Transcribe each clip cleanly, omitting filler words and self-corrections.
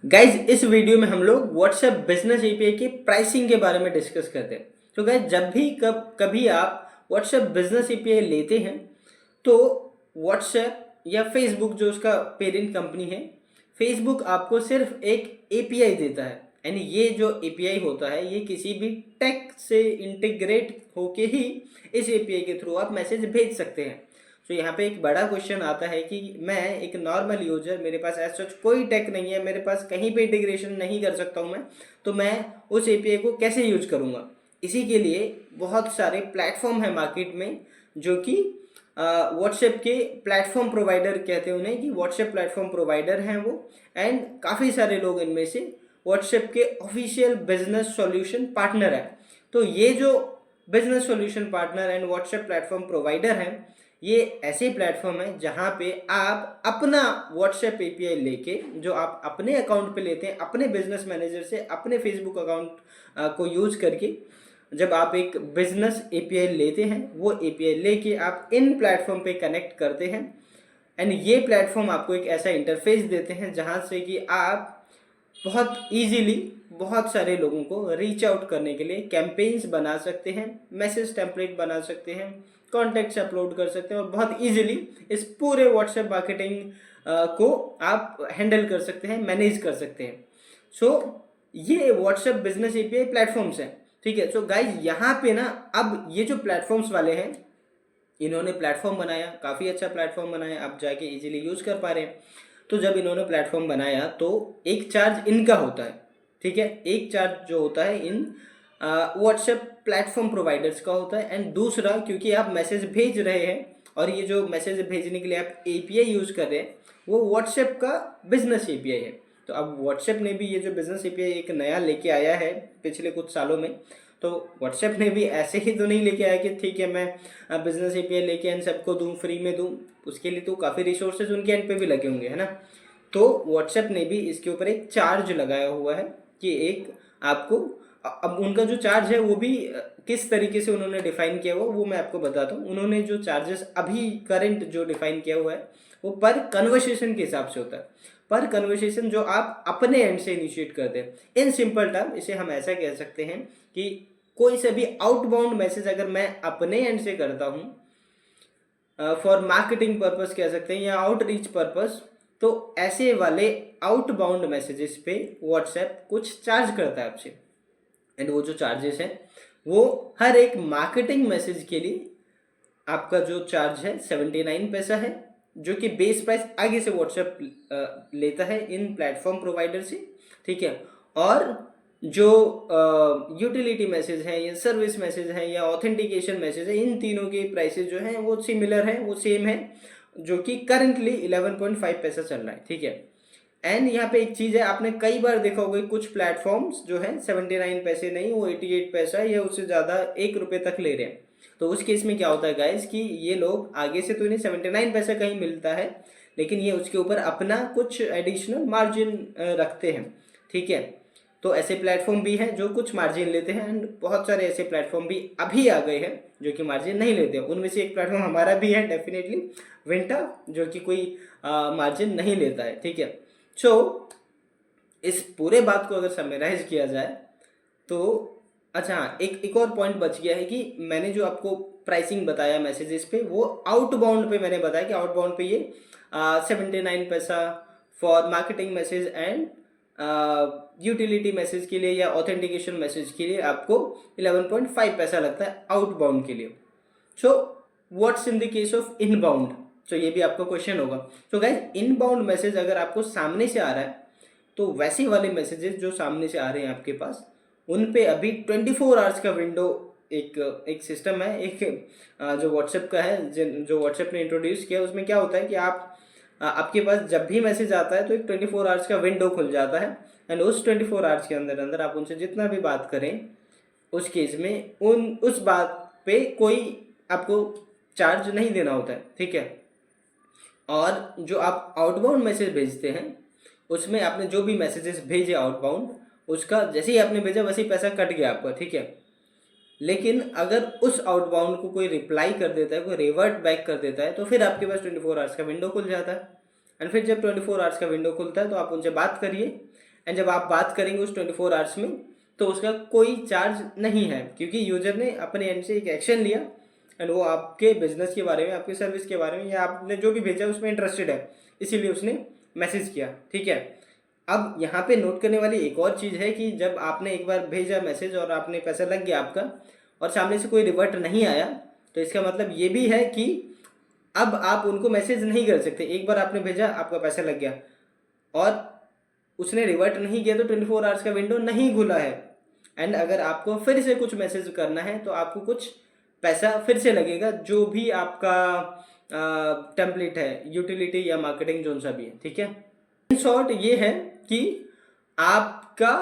Guys इस video में हम लोग व्हाट्सएप बिजनेस एपीआई की प्राइसिंग के बारे में डिस्कस करते हैं। तो गाइज जब भी कभी आप व्हाट्सएप बिजनेस एपीआई लेते हैं तो व्हाट्सएप या फेसबुक जो उसका पेरेंट कंपनी है, फेसबुक आपको सिर्फ एक एपीआई देता है। यानी ये जो एपीआई होता है ये किसी भी टेक से इंटीग्रेट होके ही इस एपीआई के थ्रू आप मैसेज भेज सकते हैं। तो यहाँ पे एक बड़ा क्वेश्चन आता है कि मैं एक नॉर्मल यूजर, मेरे पास ऐसा सच कोई टेक नहीं है, मेरे पास कहीं पे इंटीग्रेशन नहीं कर सकता हूँ मैं, तो मैं उस एपीआई को कैसे यूज करूँगा। इसी के लिए बहुत सारे प्लेटफॉर्म है मार्केट में जो कि व्हाट्सएप के प्लेटफॉर्म प्रोवाइडर कहते हैं उन्हें, कि व्हाट्सएप प्लेटफॉर्म प्रोवाइडर हैं वो। एंड काफ़ी सारे लोग इनमें से व्हाट्सएप के ऑफिशियल बिजनेस सॉल्यूशन पार्टनर हैं। तो ये जो business solution partner and WhatsApp platform provider हैं, ये ऐसे प्लेटफॉर्म है जहाँ पे आप अपना व्हाट्सएप एपीआई लेके, जो आप अपने अकाउंट पे लेते हैं अपने बिजनेस मैनेजर से, अपने फेसबुक अकाउंट को यूज करके, जब आप एक बिजनेस एपीआई लेते हैं वो एपीआई लेके आप इन प्लेटफॉर्म पे कनेक्ट करते हैं। एंड ये प्लेटफॉर्म आपको एक ऐसा इंटरफेस देते हैं जहाँ से कि आप बहुत इजीली बहुत सारे लोगों को रीच आउट करने के लिए कैंपेन्स बना सकते हैं, मैसेज टेम्पलेट बना सकते हैं, कॉन्टैक्ट्स अपलोड कर सकते हैं और बहुत इजीली इस पूरे व्हाट्सएप मार्केटिंग को आप हैंडल कर सकते हैं, मैनेज कर सकते हैं। सो ये व्हाट्सएप बिजनेस एपीआई प्लेटफॉर्म्स हैं। ठीक है, सो गाइज यहाँ पे ना अब ये जो प्लेटफॉर्म्स वाले हैं, इन्होंने प्लेटफॉर्म बनाया, काफ़ी अच्छा प्लेटफॉर्म बनाया, आप जाके इजीली यूज़ कर पा रहे हैं। तो जब इन्होंने प्लेटफॉर्म बनाया तो एक चार्ज इनका होता है। ठीक है, एक चार्ज जो होता है इन व्हाट्सएप प्लेटफॉर्म प्रोवाइडर्स का होता है। एंड दूसरा, क्योंकि आप मैसेज भेज रहे हैं और ये जो मैसेज भेजने के लिए आप एपीआई यूज़ कर रहे हैं वो व्हाट्सएप का बिजनेस एपीआई है। तो अब व्हाट्सएप ने भी ये जो बिजनेस एपीआई एक नया लेके आया है पिछले कुछ सालों में, तो व्हाट्सएप ने भी ऐसे ही तो नहीं लेके आया कि ठीक है मैं बिजनेस एपीआई लेके इन सबको दूँ, फ्री में दूँ। उसके लिए तो काफ़ी रिसोर्सेज उनके एंड पे भी लगे होंगे, है ना। तो व्हाट्सएप ने भी इसके ऊपर एक चार्ज लगाया हुआ है कि एक आपको, अब उनका जो चार्ज है वो भी किस तरीके से उन्होंने डिफाइन किया हुआ वो मैं आपको बताता हूँ। उन्होंने जो चार्जेस अभी करंट जो डिफाइन किया हुआ है वो पर कन्वर्सेशन के हिसाब से होता है। पर कन्वर्सेशन जो आप अपने एंड से इनिशिएट करते हैं, इन सिंपल टर्म इसे हम ऐसा कह सकते हैं कि कोई से भी आउटबाउंड मैसेज अगर मैं अपने एंड से करता हूँ फॉर मार्केटिंग पर्पस कह सकते हैं या आउटरीच पर्पस, तो ऐसे वाले आउटबाउंड मैसेजेस पे व्हाट्सएप कुछ चार्ज करता है आपसे। एंड वो जो चार्जेस हैं वो हर एक मार्केटिंग मैसेज के लिए आपका जो चार्ज है 79 पैसा है, जो कि बेस प्राइस आगे से व्हाट्सएप लेता है इन प्लेटफॉर्म प्रोवाइडर से। ठीक है, और जो यूटिलिटी मैसेज है या सर्विस मैसेज है या ऑथेंटिकेशन मैसेज है, इन तीनों के प्राइसेस जो हैं वो सिमिलर हैं, वो सेम है, जो कि करंटली 11.5 पैसा चल रहा है। ठीक है, एंड यहाँ पे एक चीज़ है, आपने कई बार देखा होगा कुछ प्लेटफॉर्म्स जो है 79 पैसे नहीं, वो 88 पैसा या उससे ज़्यादा 1 रुपये तक ले रहे हैं। तो उस केस में क्या होता है गाइज कि ये लोग आगे से तो इन्हें 79 पैसा कहीं मिलता है, लेकिन ये उसके ऊपर अपना कुछ एडिशनल मार्जिन रखते हैं। ठीक है, तो ऐसे प्लेटफॉर्म भी हैं जो कुछ मार्जिन लेते हैं एंड बहुत सारे ऐसे प्लेटफॉर्म भी अभी आ गए हैं जो कि मार्जिन नहीं लेते हैं। उनमें से एक प्लेटफॉर्म हमारा भी है डेफिनेटली, विंटा, जो कि कोई मार्जिन नहीं लेता है। ठीक है, सो इस पूरे बात को अगर समराइज किया जाए तो अच्छा हाँ, एक और पॉइंट बच गया है कि मैंने जो आपको प्राइसिंग बताया मैसेजेस पे, वो आउटबाउंड पे मैंने बताया कि आउटबाउंड पे ये 79 पैसा for marketing message and utility message के लिए या ऑथेंटिकेशन मैसेज के लिए आपको 11.5 पैसा लगता है आउटबाउंड के लिए। So what's in the case of inbound, तो ये भी आपका क्वेश्चन होगा। तो गाइज इनबाउंड मैसेज अगर आपको सामने से आ रहा है तो वैसे वाले मैसेजेस जो सामने से आ रहे हैं आपके पास, उन पे अभी 24 आवर्स का विंडो एक सिस्टम है, एक जो व्हाट्सएप का है, जो व्हाट्सएप ने इंट्रोड्यूस किया, उसमें क्या होता है कि आपके पास जब भी मैसेज आता है तो एक 24 आवर्स का विंडो खुल जाता है। एंड उस 24 आवर्स के अंदर अंदर आप उनसे जितना भी बात करें, उस केस में उस बात पे कोई आपको चार्ज नहीं देना होता है। ठीक है, और जो आप आउटबाउंड मैसेज भेजते हैं उसमें आपने जो भी मैसेजेस भेजे आउटबाउंड, उसका जैसे ही आपने भेजा वैसे ही पैसा कट गया आपका। ठीक है, लेकिन अगर उस आउटबाउंड को कोई रिप्लाई कर देता है, कोई रिवर्ट बैक कर देता है, तो फिर आपके पास 24 आवर्स का विंडो खुल जाता है। एंड फिर जब 24 आवर्स का विंडो खुलता है तो आप उनसे बात करिए एंड जब आप बात करेंगे उस 24 आवर्स में तो उसका कोई चार्ज नहीं है, क्योंकि यूजर ने अपने एंड से एक एक्शन लिया एंड वो आपके बिजनेस के बारे में, आपके सर्विस के बारे में या आपने जो भी भेजा उसमें इंटरेस्टेड है, इसीलिए उसने मैसेज किया। ठीक है, अब यहाँ पे नोट करने वाली एक और चीज़ है कि जब आपने एक बार भेजा मैसेज और आपने पैसा लग गया आपका और सामने से कोई रिवर्ट नहीं आया, तो इसका मतलब ये भी है कि अब आप उनको मैसेज नहीं कर सकते। एक बार आपने भेजा, आपका पैसा लग गया और उसने रिवर्ट नहीं किया तो 24 आवर्स का विंडो नहीं खुला है। एंड अगर आपको फिर से कुछ मैसेज करना है तो आपको कुछ पैसा फिर से लगेगा, जो भी आपका टेम्पलेट है, यूटिलिटी या मार्केटिंग जोन सा भी है। ठीक है, इन शॉर्ट ये है कि आपका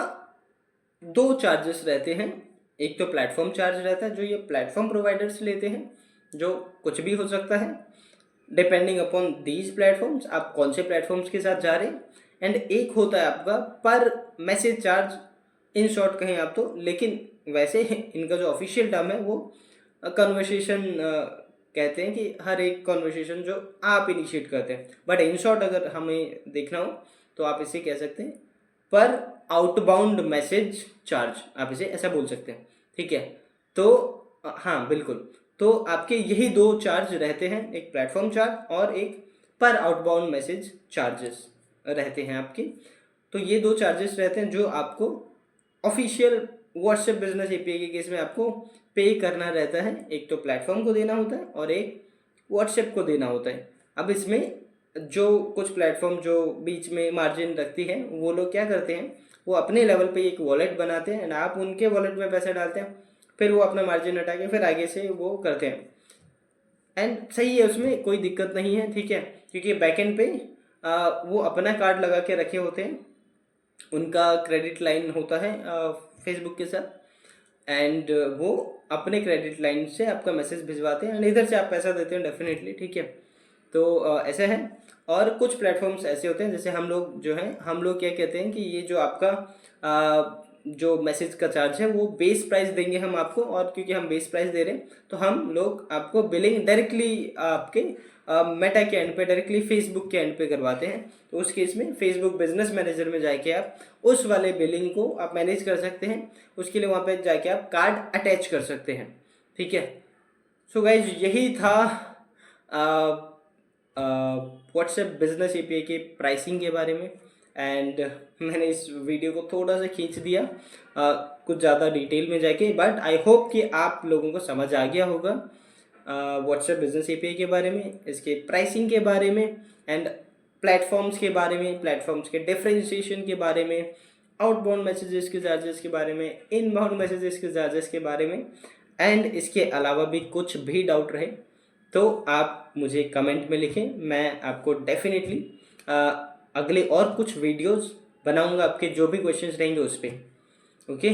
दो चार्जेस रहते हैं। एक तो प्लेटफॉर्म चार्ज रहता है जो ये प्लेटफॉर्म प्रोवाइडर्स लेते हैं, जो कुछ भी हो सकता है डिपेंडिंग अपॉन दीज प्लेटफॉर्म्स, आप कौन से प्लेटफॉर्म्स के साथ जा रहे हैं। एंड एक होता है आपका पर मैसेज चार्ज, इन शॉर्ट कहें आप तो, लेकिन वैसे इनका जो ऑफिशियल टर्म है वो कन्वर्सेशन कहते हैं कि हर एक कन्वर्सेशन जो आप इनिशिएट करते हैं। बट इन शॉर्ट अगर हमें देखना हो तो आप इसे कह सकते हैं पर आउटबाउंड मैसेज चार्ज, आप इसे ऐसा बोल सकते हैं। ठीक है, तो हाँ बिल्कुल, तो आपके यही दो चार्ज रहते हैं, एक प्लेटफॉर्म चार्ज और एक पर आउटबाउंड मैसेज चार्जेस रहते हैं आपके। तो ये दो चार्जेस रहते हैं जो आपको ऑफिशियल व्हाट्सएप बिजनेस एपीआई के केस में आपको पे करना रहता है। एक तो प्लेटफॉर्म को देना होता है और एक व्हाट्सएप को देना होता है। अब इसमें जो कुछ प्लेटफॉर्म जो बीच में मार्जिन रखती है वो लोग क्या करते हैं, वो अपने लेवल पे एक वॉलेट बनाते हैं एंड आप उनके वॉलेट में पैसे डालते हैं, फिर वो अपना मार्जिन हटा के फिर आगे से वो करते हैं। एंड सही है, उसमें कोई दिक्कत नहीं है। ठीक है, क्योंकि बैकएंड पे वो अपना कार्ड लगा के रखे होते हैं, उनका क्रेडिट लाइन होता है फेसबुक के साथ एंड वो अपने क्रेडिट लाइन से आपका मैसेज भिजवाते हैं एंड इधर से आप पैसा देते हैं डेफिनेटली। ठीक है, तो ऐसा है। और कुछ प्लेटफॉर्म्स ऐसे होते हैं जैसे हम लोग जो हैं, हम लोग क्या कहते हैं कि ये जो आपका जो मैसेज का चार्ज है वो बेस प्राइस देंगे हम आपको, और क्योंकि हम बेस प्राइस दे रहे हैं तो हम लोग आपको बिलिंग डायरेक्टली आपके मेटा के एंड पे, डायरेक्टली फेसबुक के एंड पे करवाते हैं। तो उस केस में फेसबुक बिजनेस मैनेजर में जाके आप उस वाले बिलिंग को आप मैनेज कर सकते हैं। उसके लिए वहाँ पे जाके आप कार्ड अटैच कर सकते हैं। ठीक है, सो गाइज यही था व्हाट्सएप बिजनेस एपीआई के प्राइसिंग के बारे में। एंड मैंने इस वीडियो को थोड़ा सा खींच दिया कुछ ज़्यादा डिटेल में जाके, बट आई होप कि आप लोगों को समझ आ गया होगा व्हाट्सएप बिजनेस एपीआई के बारे में, इसके प्राइसिंग के बारे में एंड प्लेटफॉर्म्स के बारे में, प्लेटफॉर्म्स के डिफरेंशिएशन के बारे में, आउटबाउंड मैसेजेस के चार्जेस के बारे में, इनबाउंड मैसेजेस के चार्जेस के बारे में। एंड इसके अलावा भी कुछ भी डाउट रहे तो आप मुझे कमेंट में लिखें, मैं आपको डेफिनेटली अगले और कुछ वीडियोस बनाऊंगा आपके जो भी क्वेश्चंस रहेंगे उस पर। ओके।